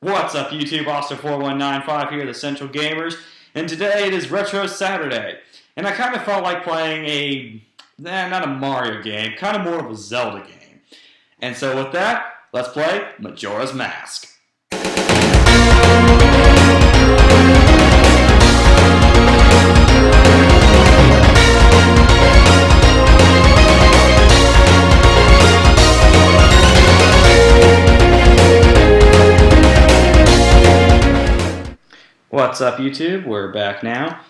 What's up, YouTube? Austin4195 here, the Central Gamers, and today it is Retro Saturday. And I kind of felt like playing not a Mario game, kind of more of a Zelda game. And so with that, let's play Majora's Mask. What's up, YouTube? We're back now.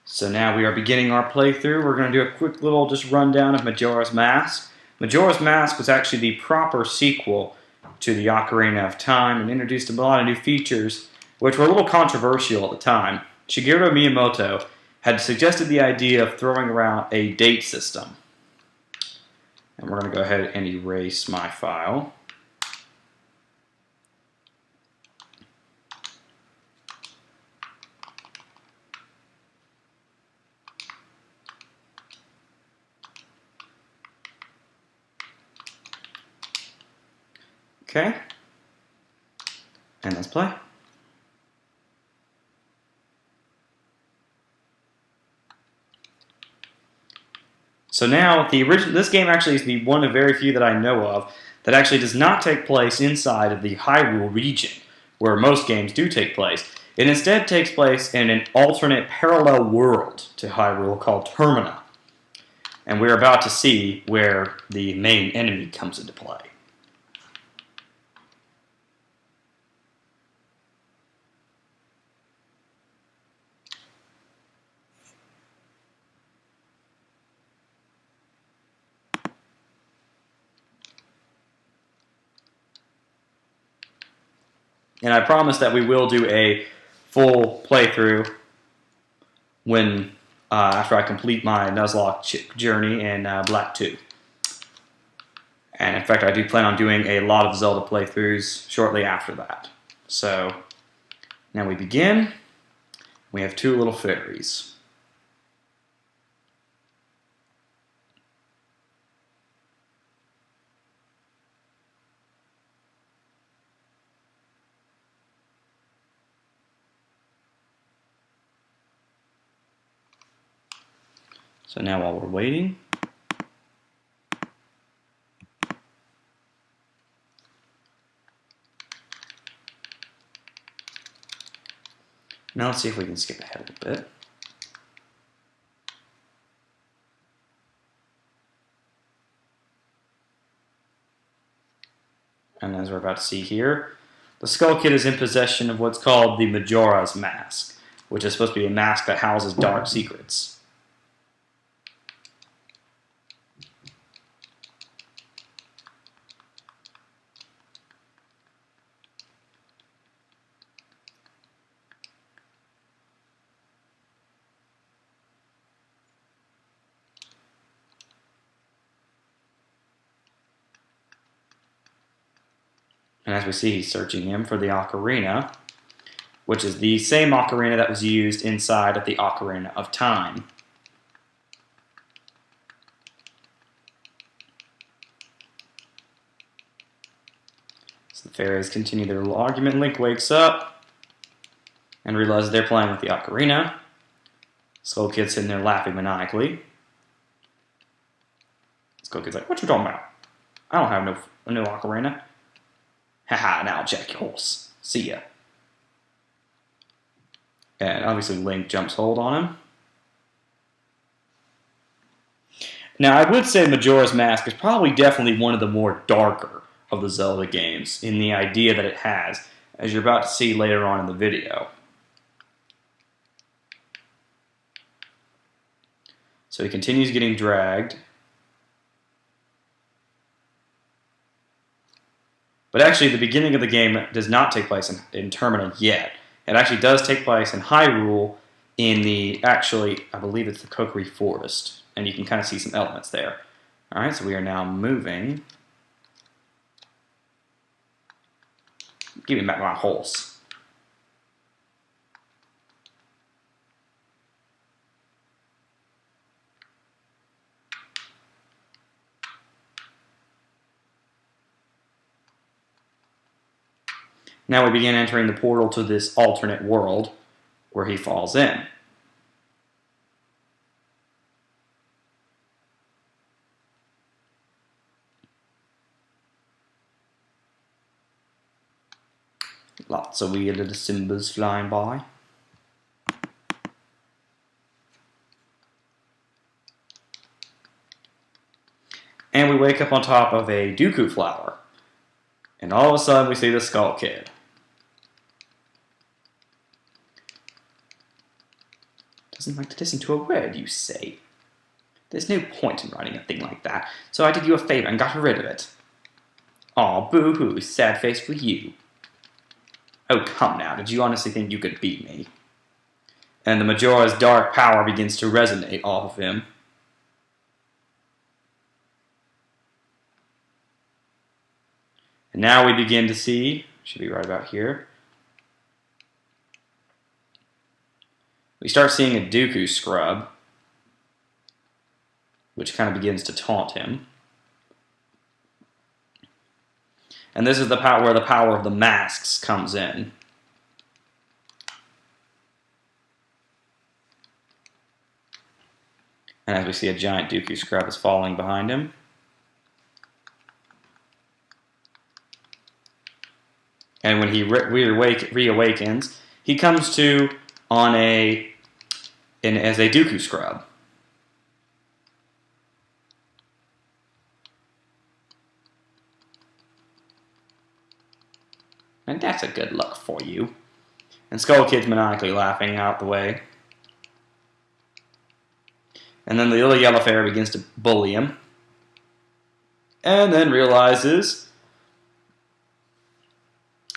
So now we are beginning our playthrough. We're going to do a quick little just rundown of Majora's Mask. Majora's Mask was actually the proper sequel to the Ocarina of Time and introduced a lot of new features which were a little controversial at the time. Shigeru Miyamoto had suggested the idea of throwing around a date system. And we're going to go ahead and erase my file. Okay, and let's play. So now, this game actually is the one of very few that I know of that actually does not take place inside of the Hyrule region, where most games do take place. It instead takes place in an alternate parallel world to Hyrule called Termina. And we're about to see where the main enemy comes into play. And I promise that we will do a full playthrough when after I complete my Nuzlocke journey in Black 2. And in fact, I do plan on doing a lot of Zelda playthroughs shortly after that. So now we begin. We have two little fairies. So now while we're waiting, now let's see if we can skip ahead a little bit. And as we're about to see here, the Skull Kid is in possession of what's called the Majora's Mask, which is supposed to be a mask that houses dark secrets. And as we see, he's searching him for the ocarina, which is the same ocarina that was used inside of the Ocarina of Time. So the fairies continue their little argument. Link wakes up and realizes they're playing with the ocarina. Skull Kid's sitting there laughing maniacally. Skull Kid's like, "What you talking about? I don't have no ocarina." Haha, now jack your horse. See ya. And obviously Link jumps hold on him. Now I would say Majora's Mask is probably definitely one of the more darker of the Zelda games in the idea that it has, as you're about to see later on in the video. So he continues getting dragged. But actually, the beginning of the game does not take place in Termina yet. It actually does take place in Hyrule in I believe it's the Kokiri Forest. And you can kind of see some elements there. Alright, so we are now moving. Give me back my horse. Now we begin entering the portal to this alternate world where he falls in. Lots of weird little symbols flying by. And we wake up on top of a Dooku flower. And all of a sudden we see the Skull Kid. Doesn't like to listen to a word you say. There's no point in writing a thing like that, so I did you a favor and got rid of it. Aw, boo-hoo, sad face for you. Oh, come now, did you honestly think you could beat me? And the Majora's dark power begins to resonate off of him. And now we begin to see, should be right about here, we start seeing a Dooku scrub, which kind of begins to taunt him. And this is the power where the power of the masks comes in. And as we see, a giant Dooku scrub is falling behind him. And when he reawakens, he comes to on as a Dooku scrub. And that's a good look for you. And Skull Kid's maniacally laughing out the way. And then the little yellow fairy begins to bully him. And then realizes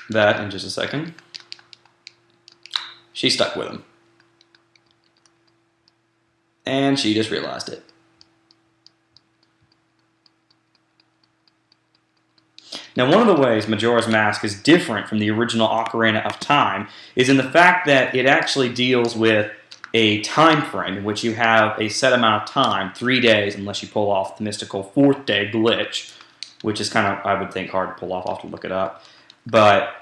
that, in just a second, she's stuck with him. And she just realized it. Now, one of the ways Majora's Mask is different from the original Ocarina of Time is in the fact that it actually deals with a time frame in which you have a set amount of time, 3 days, unless you pull off the mystical 4th day glitch, which is kind of, I would think, hard to pull off. I'll have to look it up. But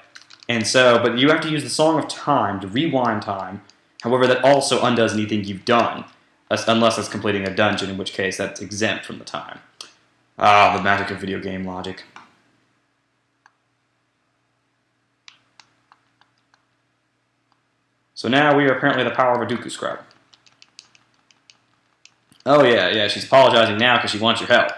you have to use the Song of Time to rewind time. However, that also undoes anything you've done, unless it's completing a dungeon, in which case that's exempt from the time. Ah, the magic of video game logic. So now we are apparently the power of a Dooku scrub. Oh yeah, she's apologizing now because she wants your help.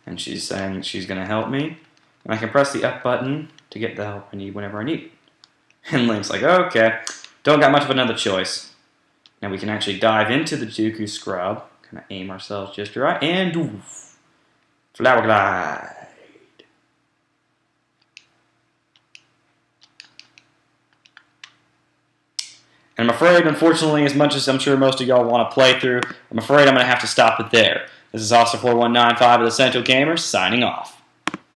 And she's saying she's going to help me. And I can press the F button to get the help I need whenever I need it. And Link's like, okay, don't got much of another choice. Now we can actually dive into the Dooku scrub. Kind of aim ourselves just right. And oof, flower glide. And I'm afraid, unfortunately, as much as I'm sure most of y'all want to play through, I'm afraid I'm going to have to stop it there. This is Austin4195 of the Central Gamer, signing off.